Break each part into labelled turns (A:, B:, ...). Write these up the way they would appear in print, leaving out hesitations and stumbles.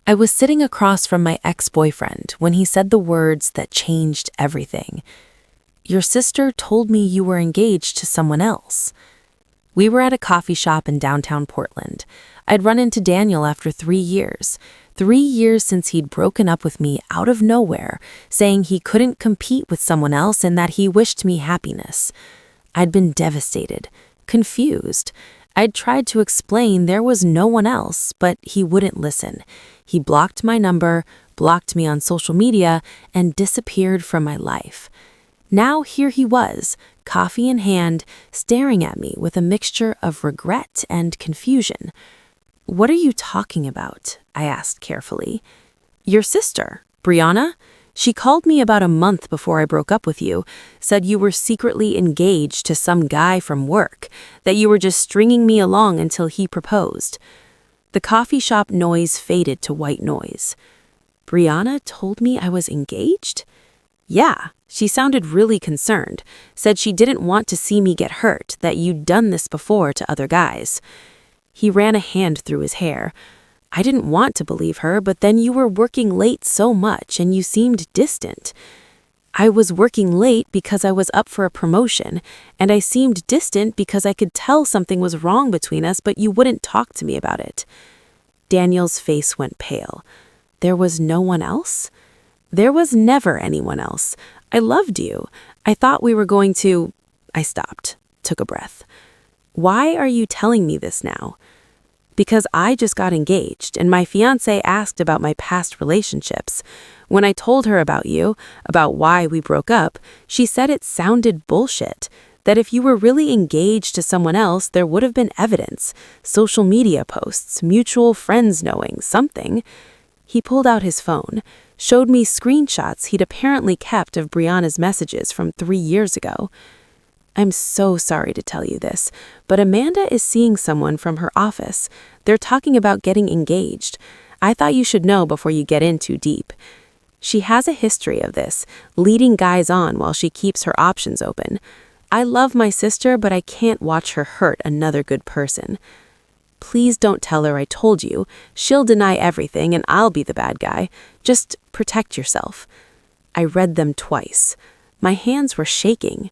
A: I was sitting across from my ex-boyfriend when he said the words that changed everything. "Your sister told me you were engaged to someone else." We were at a coffee shop in downtown Portland. I'd run into Daniel after 3 years. 3 years since he'd broken up with me out of nowhere, saying he couldn't compete with someone else and that he wished me happiness. I'd been devastated, confused. I'd tried to explain there was no one else, but he wouldn't listen. He blocked my number, blocked me on social media, and disappeared from my life. Now here he was, coffee in hand, staring at me with a mixture of regret and confusion. "What are you talking about?" I asked carefully. "Your sister, Brianna? She called me about a month before I broke up with you, said you were secretly engaged to some guy from work, that you were just stringing me along until he proposed." The coffee shop noise faded to white noise. "Brianna told me I was engaged?" "Yeah." She sounded really concerned, said she didn't want to see me get hurt, that you'd done this before to other guys. He ran a hand through his hair. "I didn't want to believe her, but then you were working late so much and you seemed distant." "I was working late because I was up for a promotion, and I seemed distant because I could tell something was wrong between us, but you wouldn't talk to me about it." Daniel's face went pale. "There was no one else?" "There was never anyone else. I loved you. I thought we were going to—" I stopped, took a breath. "Why are you telling me this now?" "Because I just got engaged, and my fiancé asked about my past relationships. When I told her about you, about why we broke up, she said it sounded bullshit, that if you were really engaged to someone else, there would have been evidence, social media posts, mutual friends knowing, something." He pulled out his phone, showed me screenshots he'd apparently kept of Brianna's messages from 3 years ago. "I'm so sorry to tell you this, but Amanda is seeing someone from her office. They're talking about getting engaged. I thought you should know before you get in too deep. She has a history of this, leading guys on while she keeps her options open. I love my sister, but I can't watch her hurt another good person. Please don't tell her I told you. She'll deny everything and I'll be the bad guy. Just protect yourself." I read them twice. My hands were shaking.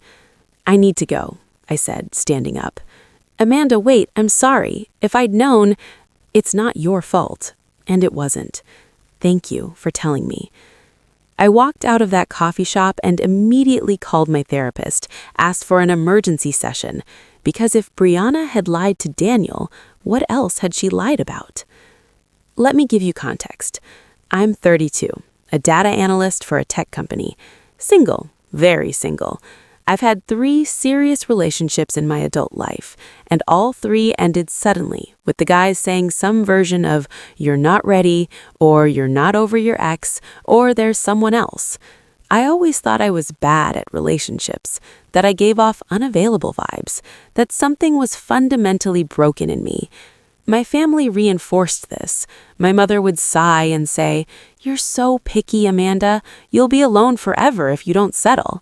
A: "I need to go," I said, standing up. "Amanda, wait, I'm sorry. If I'd known—" "It's not your fault." And it wasn't. "Thank you for telling me." I walked out of that coffee shop and immediately called my therapist, asked for an emergency session, because if Brianna had lied to Daniel, what else had she lied about? Let me give you context. I'm 32, a data analyst for a tech company. Single, very single. I've had 3 serious relationships in my adult life, and all 3 ended suddenly, with the guys saying some version of "you're not ready," or "you're not over your ex," or "there's someone else." I always thought I was bad at relationships, that I gave off unavailable vibes, that something was fundamentally broken in me. My family reinforced this. My mother would sigh and say, "You're so picky, Amanda. You'll be alone forever if you don't settle."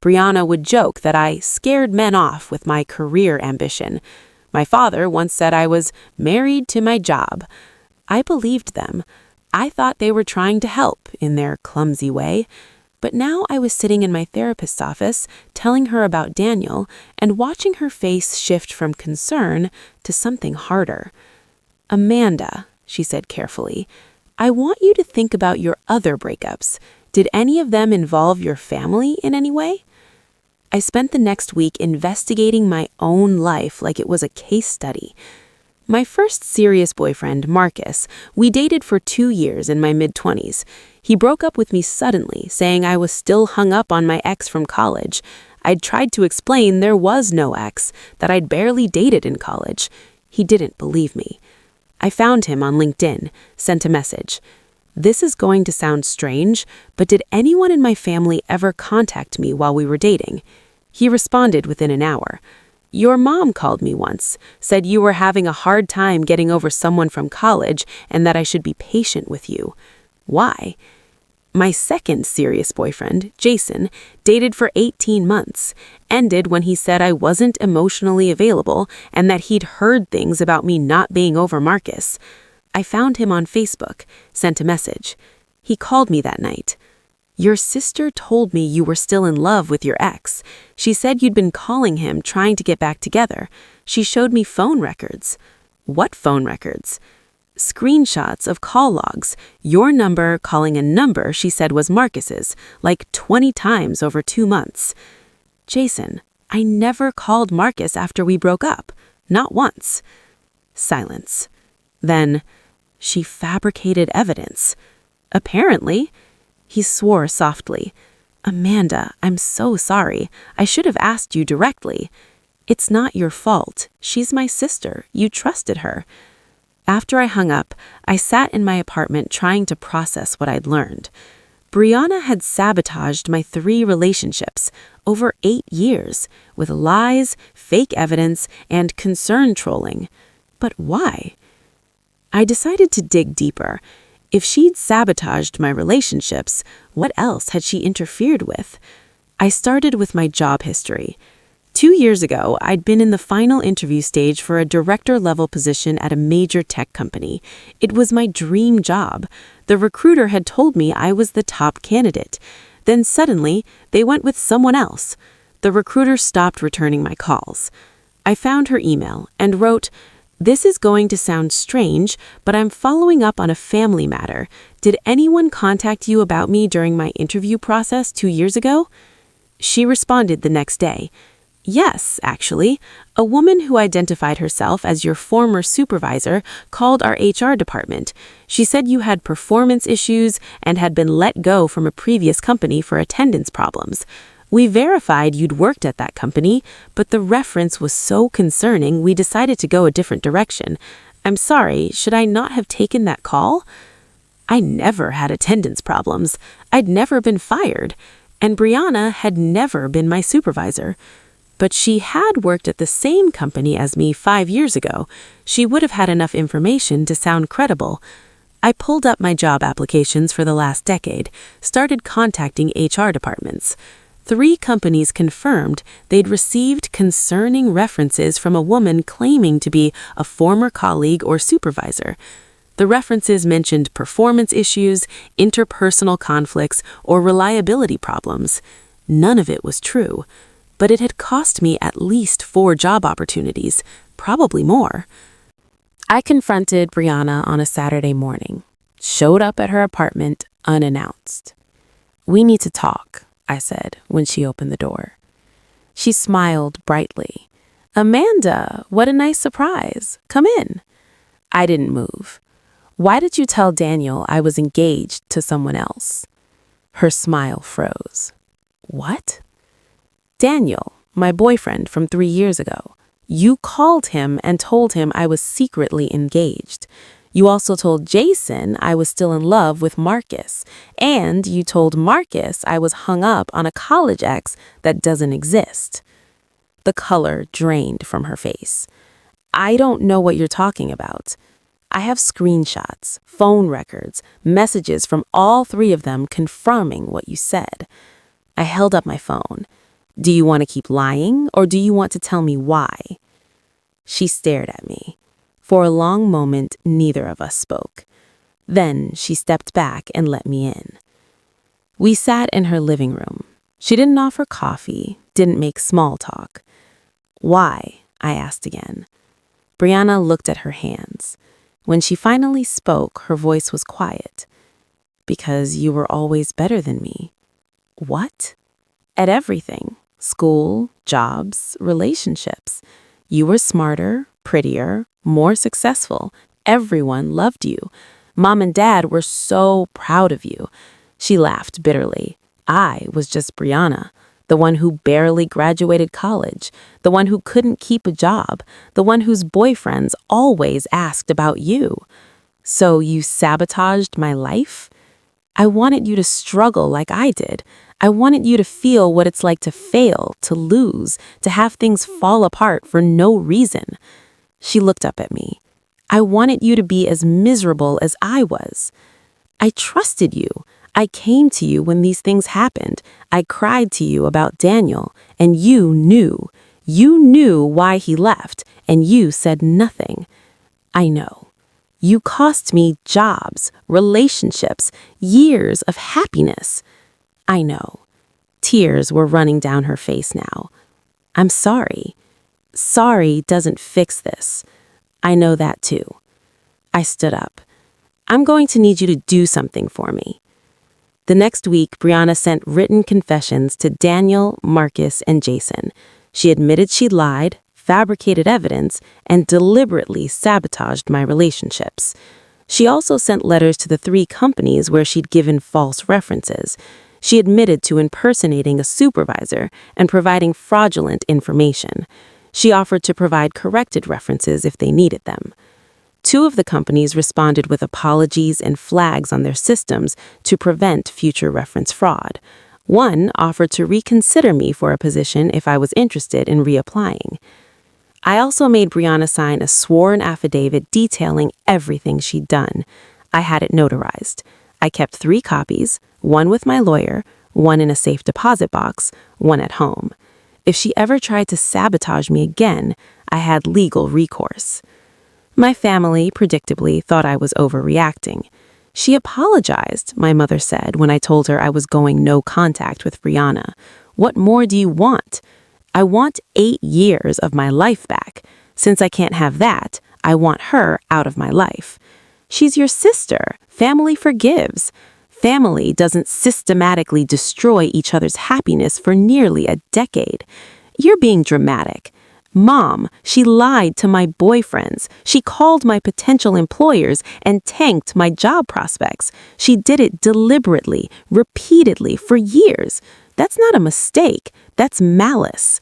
A: Brianna would joke that I scared men off with my career ambition. My father once said I was married to my job. I believed them. I thought they were trying to help in their clumsy way. But now I was sitting in my therapist's office, telling her about Daniel, and watching her face shift from concern to something harder. "Amanda," she said carefully, "I want you to think about your other breakups. Did any of them involve your family in any way?" I spent the next week investigating my own life like it was a case study. My first serious boyfriend, Marcus, we dated for 2 years in my mid-20s. He broke up with me suddenly, saying I was still hung up on my ex from college. I'd tried to explain there was no ex, that I'd barely dated in college. He didn't believe me. I found him on LinkedIn, sent a message. "This is going to sound strange, but did anyone in my family ever contact me while we were dating?" He responded within an hour. "Your mom called me once, said you were having a hard time getting over someone from college and that I should be patient with you. Why?" My second serious boyfriend, Jason, dated for 18 months, ended when he said I wasn't emotionally available and that he'd heard things about me not being over Marcus. I found him on Facebook, sent a message. He called me that night. Your sister told me you were still in love with your ex. She said you'd been calling him, trying to get back together. She showed me phone records. What phone records? Screenshots of call logs. Your number calling a number she said was Marcus's, like 20 times over 2 months. Jason, I never called Marcus after we broke up. Not once. Silence. Then, she fabricated evidence. Apparently. He swore softly. Amanda, I'm so sorry. I should have asked you directly. It's not your fault. She's my sister. You trusted her. After I hung up, I sat in my apartment trying to process what I'd learned. Brianna had sabotaged my 3 relationships over 8 years with lies, fake evidence, and concern trolling. But why? I decided to dig deeper. If she'd sabotaged my relationships, what else had she interfered with? I started with my job history. 2 years ago, I'd been in the final interview stage for a director-level position at a major tech company. It was my dream job. The recruiter had told me I was the top candidate. Then suddenly, they went with someone else. The recruiter stopped returning my calls. I found her email and wrote, "This is going to sound strange, but I'm following up on a family matter. Did anyone contact you about me during my interview process 2 years ago?" She responded the next day. "Yes, actually. A woman who identified herself as your former supervisor called our HR department. She said you had performance issues and had been let go from a previous company for attendance problems. We verified you'd worked at that company, but the reference was so concerning we decided to go a different direction. I'm sorry, should I not have taken that call?" I never had attendance problems. I'd never been fired. And Brianna had never been my supervisor. But she had worked at the same company as me 5 years ago. She would have had enough information to sound credible. I pulled up my job applications for the last decade, started contacting HR departments. 3 companies confirmed they'd received concerning references from a woman claiming to be a former colleague or supervisor. The references mentioned performance issues, interpersonal conflicts, or reliability problems. None of it was true. But it had cost me at least 4 job opportunities, probably more. I confronted Brianna on a Saturday morning, showed up at her apartment unannounced. "We need to talk," I said when she opened the door. She smiled brightly. "Amanda, what a nice surprise. Come in." I didn't move. "Why did you tell Daniel I was engaged to someone else?" Her smile froze. "What?" "Daniel, my boyfriend from 3 years ago. You called him and told him I was secretly engaged. You also told Jason I was still in love with Marcus. And you told Marcus I was hung up on a college ex that doesn't exist." The color drained from her face. "I don't know what you're talking about. I have screenshots, phone records, messages from all 3 of them confirming what you said." I held up my phone. "Do you want to keep lying, or do you want to tell me why?" She stared at me. For a long moment, neither of us spoke. Then she stepped back and let me in. We sat in her living room. She didn't offer coffee, didn't make small talk. "Why?" I asked again. Brianna looked at her hands. When she finally spoke, her voice was quiet. "Because you were always better than me." "What?" "At everything. School, jobs, relationships. You were smarter, prettier, more successful. Everyone loved you. Mom and Dad were so proud of you." She laughed bitterly. "I was just Brianna, the one who barely graduated college, the one who couldn't keep a job, the one whose boyfriends always asked about you. So you sabotaged my life? I wanted you to struggle like I did. I wanted you to feel what it's like to fail, to lose, to have things fall apart for no reason." She looked up at me. "I wanted you to be as miserable as I was. I trusted you. I came to you when these things happened. I cried to you about Daniel, and you knew. You knew why he left, and you said nothing. I know. You cost me jobs, relationships, years of happiness. I know. Tears were running down her face now. I'm sorry. Sorry doesn't fix this. I know that too. I stood up. I'm going to need you to do something for me. The next week, Brianna sent written confessions to Daniel, Marcus, and Jason. She admitted she'd lied, fabricated evidence, and deliberately sabotaged my relationships. She also sent letters to the 3 companies where she'd given false references. She admitted to impersonating a supervisor and providing fraudulent information. She offered to provide corrected references if they needed them. 2 of the companies responded with apologies and flags on their systems to prevent future reference fraud. One offered to reconsider me for a position if I was interested in reapplying. I also made Brianna sign a sworn affidavit detailing everything she'd done. I had it notarized. I kept 3 copies, one with my lawyer, one in a safe deposit box, one at home. If she ever tried to sabotage me again, I had legal recourse. My family, predictably, thought I was overreacting. She apologized, my mother said when I told her I was going no contact with Brianna. What more do you want? I want 8 years of my life back. Since I can't have that, I want her out of my life. She's your sister. Family forgives. Family doesn't systematically destroy each other's happiness for nearly a decade. You're being dramatic. Mom, she lied to my boyfriends. She called my potential employers and tanked my job prospects. She did it deliberately, repeatedly, for years. That's not a mistake. That's malice.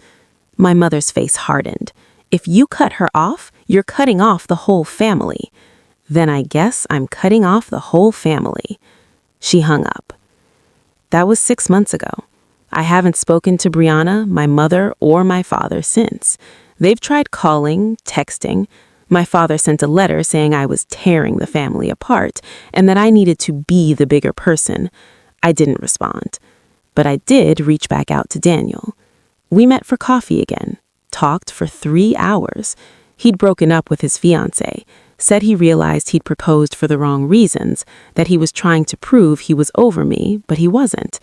A: My mother's face hardened. If you cut her off, you're cutting off the whole family. Then I guess I'm cutting off the whole family. She hung up. That was 6 months ago. I haven't spoken to Brianna, my mother, or my father since. They've tried calling, texting. My father sent a letter saying I was tearing the family apart and that I needed to be the bigger person. I didn't respond. But I did reach back out to Daniel. We met for coffee again, talked for 3 hours. He'd broken up with his fiancée, said he realized he'd proposed for the wrong reasons, that he was trying to prove he was over me, but he wasn't.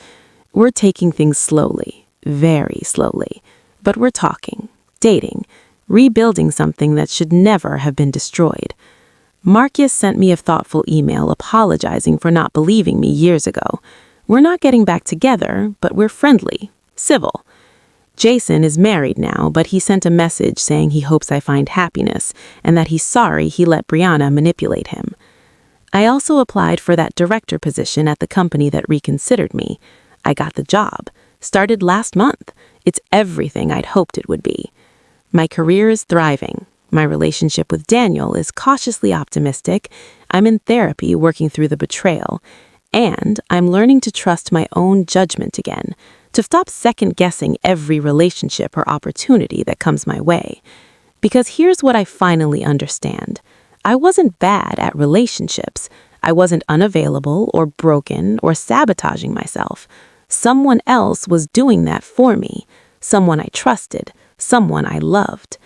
A: We're taking things slowly, very slowly, but we're talking, dating, rebuilding something that should never have been destroyed. Marcus sent me a thoughtful email apologizing for not believing me years ago. We're not getting back together, but we're friendly, civil. Jason is married now, but he sent a message saying he hopes I find happiness and that he's sorry he let Brianna manipulate him. I also applied for that director position at the company that reconsidered me. I got the job. Started last month. It's everything I'd hoped it would be. My career is thriving. My relationship with Daniel is cautiously optimistic. I'm in therapy working through the betrayal. And I'm learning to trust my own judgment again, to stop second-guessing every relationship or opportunity that comes my way. Because here's what I finally understand. I wasn't bad at relationships. I wasn't unavailable or broken or sabotaging myself. Someone else was doing that for me. Someone I trusted. Someone I loved.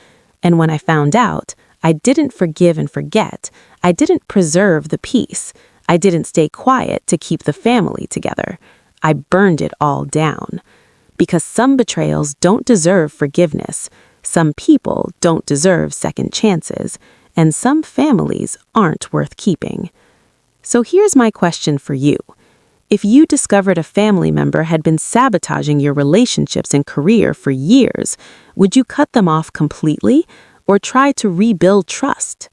A: And when I found out, I didn't forgive and forget. I didn't preserve the peace. I didn't stay quiet to keep the family together. I burned it all down. Because some betrayals don't deserve forgiveness. Some people don't deserve second chances. And some families aren't worth keeping. So here's my question for you. If you discovered a family member had been sabotaging your relationships and career for years, would you cut them off completely or try to rebuild trust?